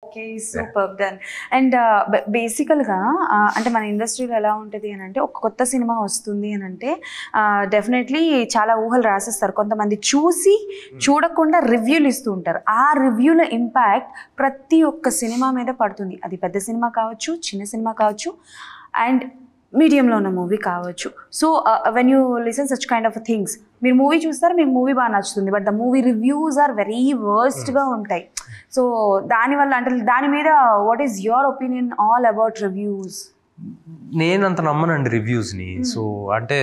Okay. Superb then. And బేసికల్‌గా అంటే మన ఇండస్ట్రీలో ఎలా ఉంటది అనంటే, ఒక కొత్త సినిమా వస్తుంది అనంటే డెఫినెట్‌లీ చాలా ఊహలు రాసేస్తారు. కొంతమంది చూసి, చూడకుండా రివ్యూలు ఇస్తూ ఉంటారు. ఆ రివ్యూల ఇంపాక్ట్ ప్రతి ఒక్క సినిమా మీద పడుతుంది. అది పెద్ద సినిమా కావచ్చు, చిన్న సినిమా కావచ్చు, అండ్ మీడియంలో ఉన్న మూవీ కావచ్చు. So when you listen such kind of things, మీరు మూవీ చూస్తారు, మీకు మూవీ బాగా నచ్చుతుంది, but the movie reviews are very వర్స్ట్గా ఉంటాయి. సో దానివల్ల అంటే దాని మీద what is your opinion all about reviews? నేను అంత నమ్మనండి రివ్యూస్ని. సో అంటే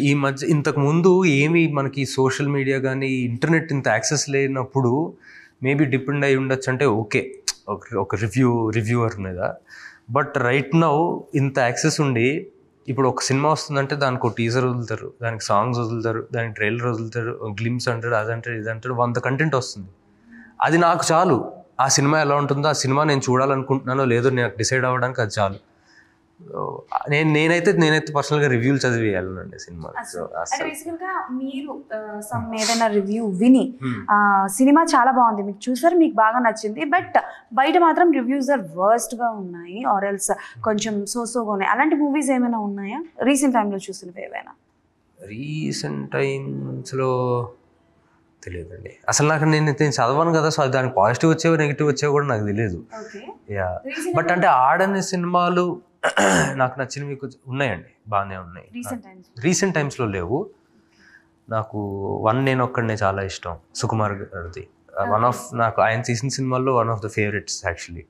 ఈ మధ్య ఇంతకు ముందు ఏమి మనకి సోషల్ మీడియా కానీ ఇంటర్నెట్ ఇంత యాక్సెస్ లేనప్పుడు మేబీ డిపెండ్ అయి ఉండొచ్చు అంటే ఓకే ఒక రివ్యూవర్ మీద. బట్ రైట్ నౌ ఇంత యాక్సెస్ ఉండి ఇప్పుడు ఒక సినిమా వస్తుందంటే దానికి ఒక టీజర్ వదులుతారు, దానికి సాంగ్స్ వదులుతారు, దానికి ట్రైలర్ వదులుతారు, గ్లిమ్స్ అంటాడు, అదంటాడు, ఇదంటాడు, 100 కంటెంట్ వస్తుంది. అది నాకు చాలు. ఆ సినిమా ఎలా ఉంటుందో, ఆ సినిమా నేను చూడాలనుకుంటున్నానో లేదో నాకు డిసైడ్ అవ్వడానికి అది చాలు. నేనైతే పర్సనల్గా రివ్యూలు చదివి వెళ్ళానండి సినిమా. బేసికల్గా మీరు సమ్ ఏదైనా రివ్యూ విని సినిమా చాలా బాగుంది, మీకు చూసారు, మీకు బాగా నచ్చింది, బట్ బయట మాత్రం రివ్యూస్ ఆర్ వర్స్ట్గా ఉన్నాయి ఆర్ ఎల్స్ కొంచెం సోసోగా ఉన్నాయి, అలాంటి మూవీస్ ఏమైనా ఉన్నాయా రీసెంట్ టైంలో చూసినవి ఏవైనా? రీసెంట్ టైమ్స్లో తెలియదండి అసలు. నేను చదవను కదా, సో దానికి పాజిటివ్ వచ్చేవి నెగిటివ్ వచ్చేవి కూడా నాకు తెలియదు. యా, బట్ అంటే ఆడని సినిమాలు నాకు నచ్చినవి మీకు ఉన్నాయండి, బాగానే ఉన్నాయి. రీసెంట్ టైమ్స్లో లేవు. నాకు నేను ఒక్కడనే చాలా ఇష్టం, సుకుమార్ గారిది. నాకు ఆయన తీసిన సినిమాల్లో one of the favourites actually.